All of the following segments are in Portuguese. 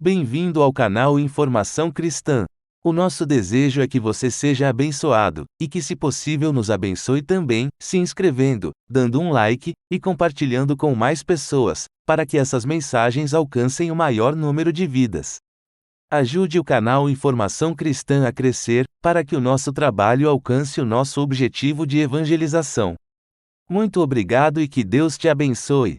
Bem-vindo ao canal Informação Cristã. O nosso desejo é que você seja abençoado, e que se possível nos abençoe também, se inscrevendo, dando um like, e compartilhando com mais pessoas, para que essas mensagens alcancem o maior número de vidas. Ajude o canal Informação Cristã a crescer, para que o nosso trabalho alcance o nosso objetivo de evangelização. Muito obrigado e que Deus te abençoe.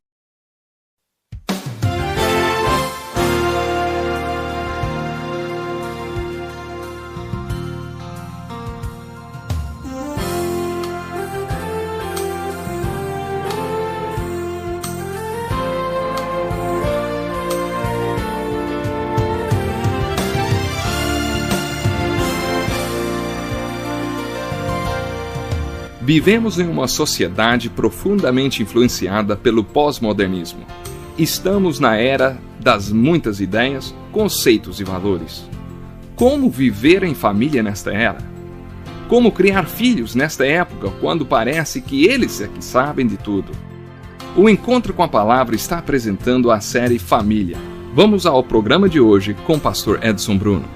Vivemos em uma sociedade profundamente influenciada pelo pós-modernismo. Estamos na era das muitas ideias, conceitos e valores. Como viver em família nesta era? Como criar filhos nesta época, quando parece que eles é que sabem de tudo? O Encontro com a Palavra está apresentando a série Família. Vamos ao programa de hoje com o pastor Edson Bruno.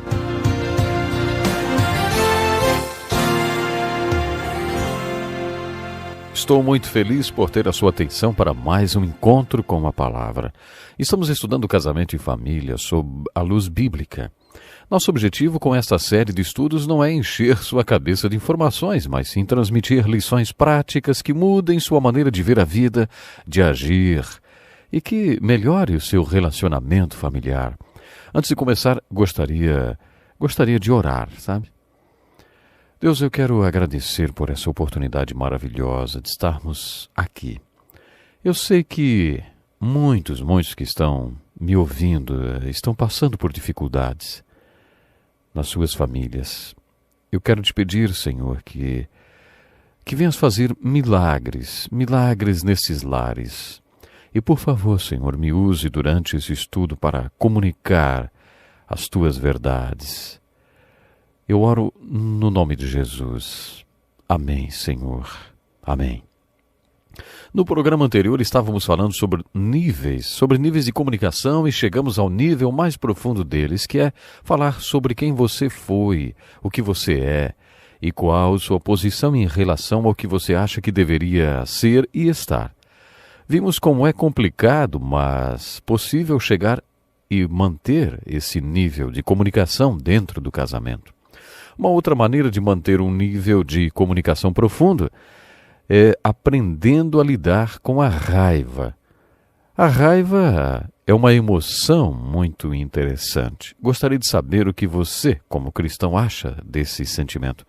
Estou muito feliz por ter a sua atenção para mais um Encontro com a Palavra. Estamos estudando o casamento e família sob a luz bíblica. Nosso objetivo com esta série de estudos não é encher sua cabeça de informações, mas sim transmitir lições práticas que mudem sua maneira de ver a vida, de agir e que melhore o seu relacionamento familiar. Antes de começar, gostaria de orar, sabe? Deus, eu quero agradecer por essa oportunidade maravilhosa de estarmos aqui. Eu sei que muitos que estão me ouvindo estão passando por dificuldades nas suas famílias. Eu quero te pedir, Senhor, que venhas fazer milagres nesses lares. E por favor, Senhor, me use durante esse estudo para comunicar as tuas verdades. Eu oro no nome de Jesus. Amém, Senhor. Amém. No programa anterior estávamos falando sobre níveis de comunicação e chegamos ao nível mais profundo deles, que é falar sobre quem você foi, o que você é e qual sua posição em relação ao que você acha que deveria ser e estar. Vimos como é complicado, mas possível chegar e manter esse nível de comunicação dentro do casamento. Uma outra maneira de manter um nível de comunicação profundo é aprendendo a lidar com a raiva. A raiva é uma emoção muito interessante. Gostaria de saber o que você, como cristão, acha desse sentimento.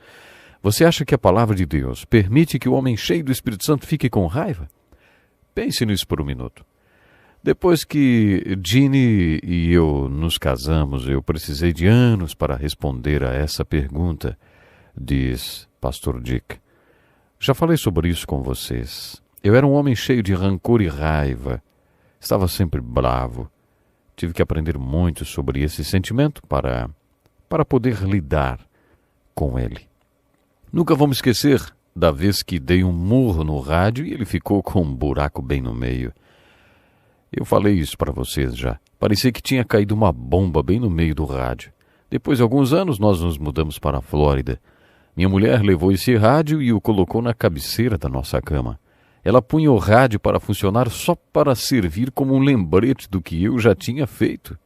Você acha que a palavra de Deus permite que o homem cheio do Espírito Santo fique com raiva? Pense nisso por um minuto. Depois que Ginny e eu nos casamos, eu precisei de anos para responder a essa pergunta, diz Pastor Dick. Já falei sobre isso com vocês. Eu era um homem cheio de rancor e raiva. Estava sempre bravo. Tive que aprender muito sobre esse sentimento para poder lidar com ele. Nunca vou me esquecer da vez que dei um murro no rádio e ele ficou com um buraco bem no meio. Eu falei isso para vocês já. Parecia que tinha caído uma bomba bem no meio do rádio. Depois de alguns anos, nós nos mudamos para a Flórida. Minha mulher levou esse rádio e o colocou na cabeceira da nossa cama. Ela punha o rádio para funcionar só para servir como um lembrete do que eu já tinha feito.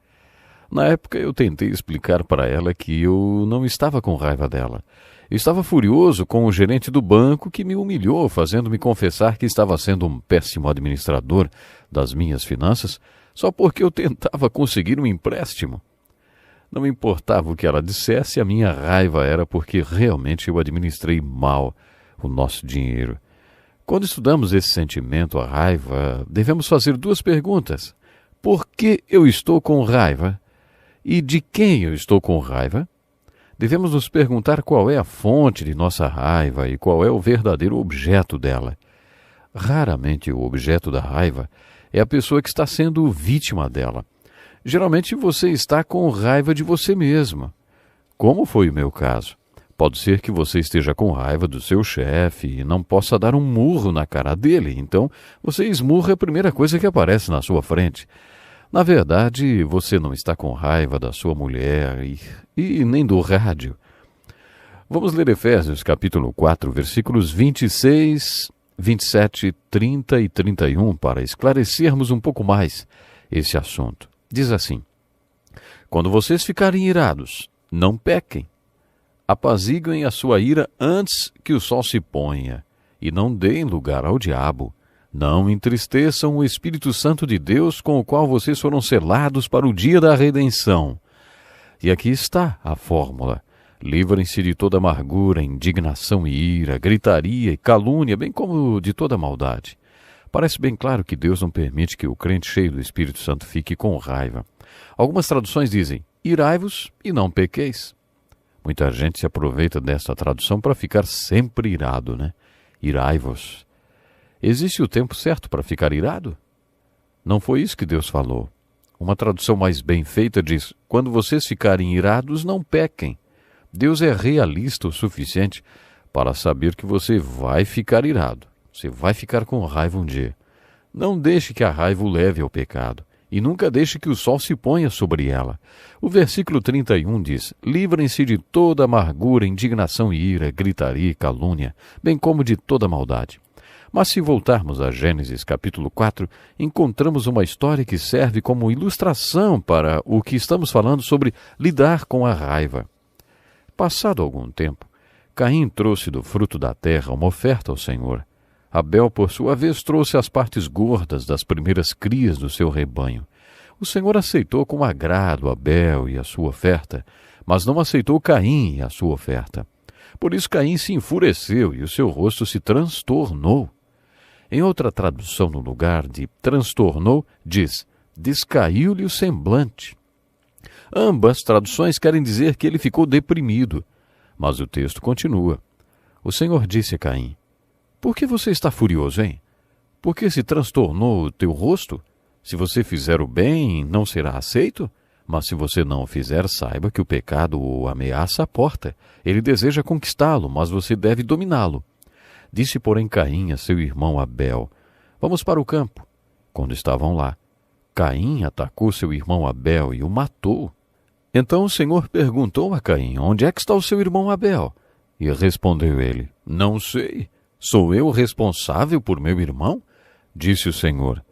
Na época, eu tentei explicar para ela que eu não estava com raiva dela. Eu estava furioso com o gerente do banco que me humilhou, fazendo-me confessar que estava sendo um péssimo administrador das minhas finanças só porque eu tentava conseguir um empréstimo. Não importava o que ela dissesse, a minha raiva era porque realmente eu administrei mal o nosso dinheiro. Quando estudamos esse sentimento, a raiva, devemos fazer duas perguntas. Por que eu estou com raiva? E de quem eu estou com raiva? Devemos nos perguntar qual é a fonte de nossa raiva e qual é o verdadeiro objeto dela. Raramente o objeto da raiva é a pessoa que está sendo vítima dela. Geralmente você está com raiva de você mesmo. Como foi o meu caso? Pode ser que você esteja com raiva do seu chefe e não possa dar um murro na cara dele, então você esmurra a primeira coisa que aparece na sua frente. Na verdade, você não está com raiva da sua mulher e nem do rádio. Vamos ler Efésios capítulo 4, versículos 26, 27, 30 e 31 para esclarecermos um pouco mais esse assunto. Diz assim: quando vocês ficarem irados, não pequem. Apaziguem a sua ira antes que o sol se ponha, e não deem lugar ao diabo. Não entristeçam o Espírito Santo de Deus, com o qual vocês foram selados para o dia da redenção. E aqui está a fórmula. Livrem-se de toda amargura, indignação e ira, gritaria e calúnia, bem como de toda maldade. Parece bem claro que Deus não permite que o crente cheio do Espírito Santo fique com raiva. Algumas traduções dizem: irai-vos e não pequeis. Muita gente se aproveita desta tradução para ficar sempre irado, né? Irai-vos. Existe o tempo certo para ficar irado? Não foi isso que Deus falou. Uma tradução mais bem feita diz: quando vocês ficarem irados, não pequem. Deus é realista o suficiente para saber que você vai ficar irado. Você vai ficar com raiva um dia. Não deixe que a raiva o leve ao pecado, e nunca deixe que o sol se ponha sobre ela. O versículo 31 diz: livrem-se de toda amargura, indignação e ira, gritaria e calúnia, bem como de toda maldade. Mas se voltarmos a Gênesis capítulo 4, encontramos uma história que serve como ilustração para o que estamos falando sobre lidar com a raiva. Passado algum tempo, Caim trouxe do fruto da terra uma oferta ao Senhor. Abel, por sua vez, trouxe as partes gordas das primeiras crias do seu rebanho. O Senhor aceitou com agrado Abel e a sua oferta, mas não aceitou Caim e a sua oferta. Por isso Caim se enfureceu e o seu rosto se transtornou. Em outra tradução, no lugar de transtornou, diz: descaiu-lhe o semblante. Ambas traduções querem dizer que ele ficou deprimido, mas o texto continua. O Senhor disse a Caim: por que você está furioso, hein? Por que se transtornou o teu rosto? Se você fizer o bem, não será aceito? Mas se você não o fizer, saiba que o pecado o ameaça à porta. Ele deseja conquistá-lo, mas você deve dominá-lo. Disse, porém, Caim a seu irmão Abel: vamos para o campo. Quando estavam lá, Caim atacou seu irmão Abel e o matou. Então o Senhor perguntou a Caim: onde é que está o seu irmão Abel? E respondeu ele: não sei. Sou eu responsável por meu irmão? Disse o Senhor: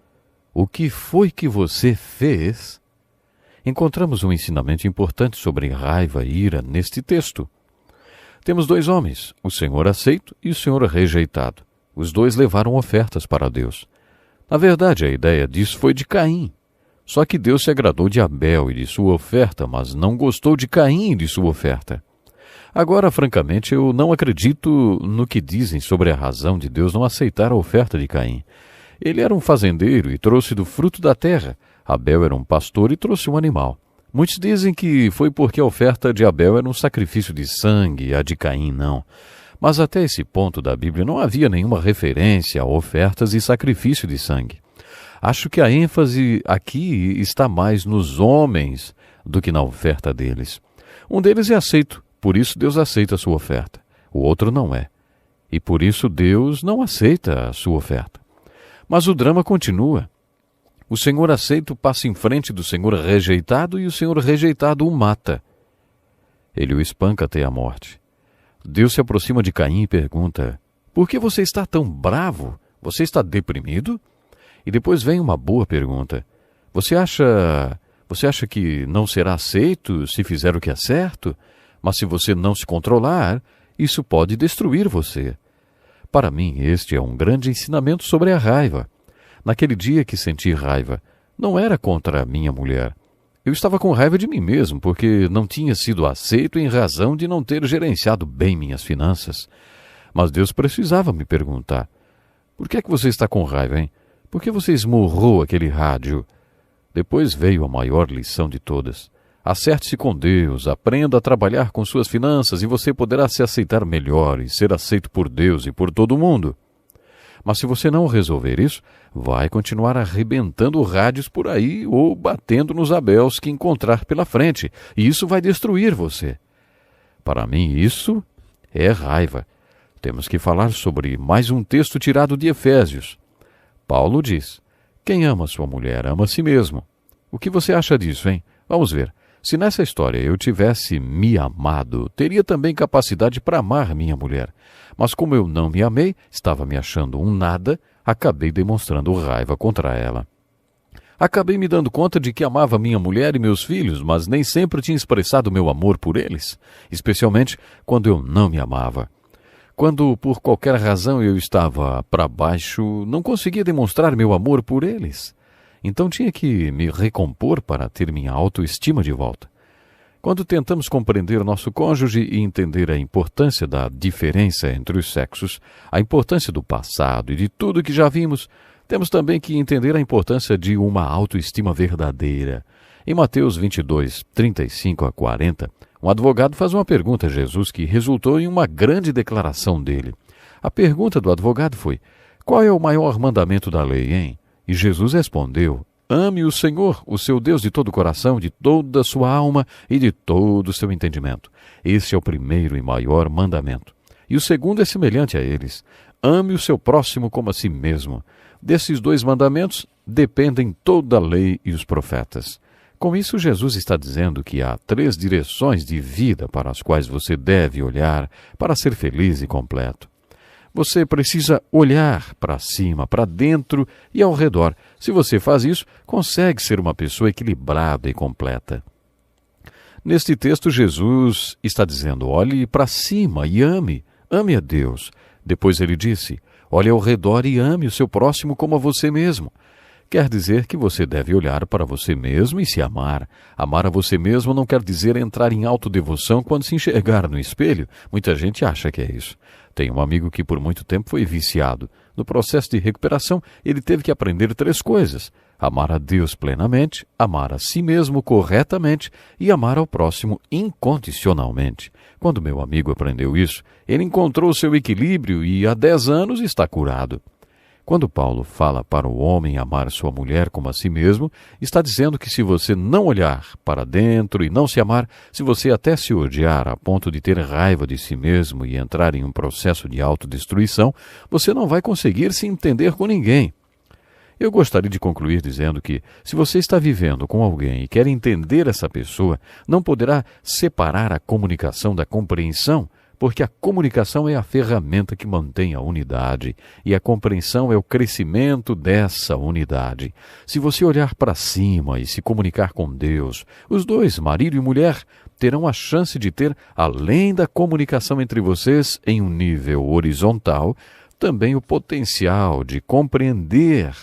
o que foi que você fez? Encontramos um ensinamento importante sobre raiva e ira neste texto. Temos dois homens, o Senhor aceito e o Senhor rejeitado. Os dois levaram ofertas para Deus. Na verdade, a ideia disso foi de Caim. Só que Deus se agradou de Abel e de sua oferta, mas não gostou de Caim e de sua oferta. Agora, francamente, eu não acredito no que dizem sobre a razão de Deus não aceitar a oferta de Caim. Ele era um fazendeiro e trouxe do fruto da terra. Abel era um pastor e trouxe um animal. Muitos dizem que foi porque a oferta de Abel era um sacrifício de sangue e a de Caim não. Mas até esse ponto da Bíblia não havia nenhuma referência a ofertas e sacrifício de sangue. Acho que a ênfase aqui está mais nos homens do que na oferta deles. Um deles é aceito, por isso Deus aceita a sua oferta. O outro não é. E por isso Deus não aceita a sua oferta. Mas o drama continua. O Senhor aceito passa em frente do Senhor rejeitado e o Senhor rejeitado o mata. Ele o espanca até a morte. Deus se aproxima de Caim e pergunta: por que você está tão bravo? Você está deprimido? E depois vem uma boa pergunta: Você acha que não será aceito se fizer o que é certo? Mas se você não se controlar, isso pode destruir você. Para mim, este é um grande ensinamento sobre a raiva. Naquele dia que senti raiva, não era contra a minha mulher. Eu estava com raiva de mim mesmo, porque não tinha sido aceito em razão de não ter gerenciado bem minhas finanças. Mas Deus precisava me perguntar: por que é que você está com raiva, hein? Por que você esmurrou aquele rádio? Depois veio a maior lição de todas. Acerte-se com Deus, aprenda a trabalhar com suas finanças e você poderá se aceitar melhor e ser aceito por Deus e por todo mundo. Mas se você não resolver isso, vai continuar arrebentando rádios por aí ou batendo nos abéus que encontrar pela frente, e isso vai destruir você. Para mim, isso é raiva. Temos que falar sobre mais um texto tirado de Efésios. Paulo diz: quem ama sua mulher ama a si mesmo. O que você acha disso, hein? Vamos ver. Se nessa história eu tivesse me amado, teria também capacidade para amar minha mulher. Mas como eu não me amei, estava me achando um nada, acabei demonstrando raiva contra ela. Acabei me dando conta de que amava minha mulher e meus filhos, mas nem sempre tinha expressado meu amor por eles, especialmente quando eu não me amava. Quando, por qualquer razão, eu estava para baixo, não conseguia demonstrar meu amor por eles. Então tinha que me recompor para ter minha autoestima de volta. Quando tentamos compreender nosso cônjuge e entender a importância da diferença entre os sexos, a importância do passado e de tudo que já vimos, temos também que entender a importância de uma autoestima verdadeira. Em Mateus 22, 35 a 40, um advogado faz uma pergunta a Jesus que resultou em uma grande declaração dele. A pergunta do advogado foi: qual é o maior mandamento da lei, hein? E Jesus respondeu: ame o Senhor, o seu Deus, de todo o coração, de toda a sua alma e de todo o seu entendimento. Esse é o primeiro e maior mandamento. E o segundo é semelhante a eles: ame o seu próximo como a si mesmo. Desses dois mandamentos dependem toda a lei e os profetas. Com isso, Jesus está dizendo que há 3 direções de vida para as quais você deve olhar para ser feliz e completo. Você precisa olhar para cima, para dentro e ao redor. Se você faz isso, consegue ser uma pessoa equilibrada e completa. Neste texto, Jesus está dizendo: olhe para cima e ame a Deus. Depois ele disse: olhe ao redor e ame o seu próximo como a você mesmo. Quer dizer que você deve olhar para você mesmo e se amar. Amar a você mesmo não quer dizer entrar em autodevoção quando se enxergar no espelho. Muita gente acha que é isso. Tem um amigo que por muito tempo foi viciado. No processo de recuperação, ele teve que aprender 3 coisas: amar a Deus plenamente, amar a si mesmo corretamente e amar ao próximo incondicionalmente. Quando meu amigo aprendeu isso, ele encontrou seu equilíbrio e há 10 anos está curado. Quando Paulo fala para o homem amar sua mulher como a si mesmo, está dizendo que se você não olhar para dentro e não se amar, se você até se odiar a ponto de ter raiva de si mesmo e entrar em um processo de autodestruição, você não vai conseguir se entender com ninguém. Eu gostaria de concluir dizendo que, se você está vivendo com alguém e quer entender essa pessoa, não poderá separar a comunicação da compreensão, porque a comunicação é a ferramenta que mantém a unidade e a compreensão é o crescimento dessa unidade. Se você olhar para cima e se comunicar com Deus, os dois, marido e mulher, terão a chance de ter, além da comunicação entre vocês em um nível horizontal, também o potencial de compreender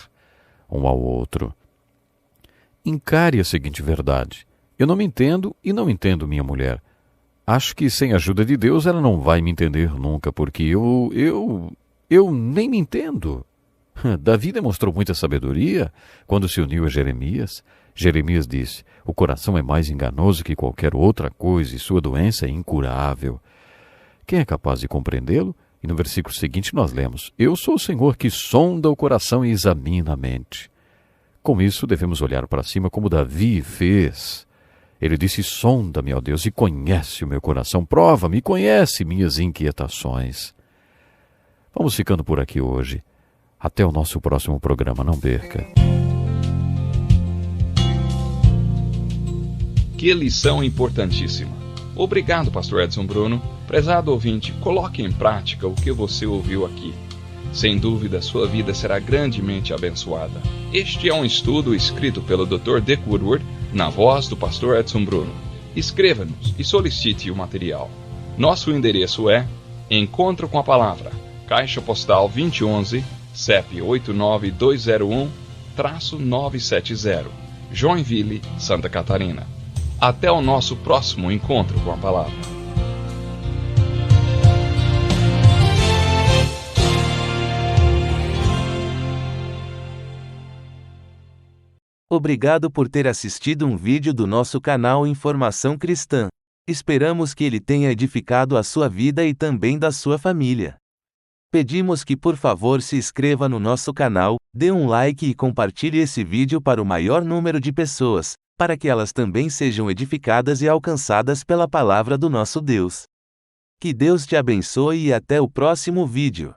um ao outro. Encare a seguinte verdade: eu não me entendo e não entendo minha mulher. Acho que sem a ajuda de Deus ela não vai me entender nunca, porque eu nem me entendo. Davi demonstrou muita sabedoria quando se uniu a Jeremias. Jeremias disse: o coração é mais enganoso que qualquer outra coisa e sua doença é incurável. Quem é capaz de compreendê-lo? E no versículo seguinte nós lemos: eu sou o Senhor que sonda o coração e examina a mente. Com isso devemos olhar para cima como Davi fez. Ele disse: sonda-me, ó Deus, e conhece o meu coração. Prova-me e conhece minhas inquietações. Vamos ficando por aqui hoje. Até o nosso próximo programa, não perca. Que lição importantíssima. Obrigado, Pastor Edson Bruno. Prezado ouvinte, coloque em prática o que você ouviu aqui. Sem dúvida, sua vida será grandemente abençoada. Este é um estudo escrito pelo Dr. Dick Woodward, na voz do Pastor Edson Bruno. Escreva-nos e solicite o material. Nosso endereço é Encontro com a Palavra, Caixa Postal 2011, CEP 89201-970, Joinville, Santa Catarina. Até o nosso próximo Encontro com a Palavra. Obrigado por ter assistido um vídeo do nosso canal Informação Cristã. Esperamos que ele tenha edificado a sua vida e também da sua família. Pedimos que por favor se inscreva no nosso canal, dê um like e compartilhe esse vídeo para o maior número de pessoas, para que elas também sejam edificadas e alcançadas pela palavra do nosso Deus. Que Deus te abençoe e até o próximo vídeo.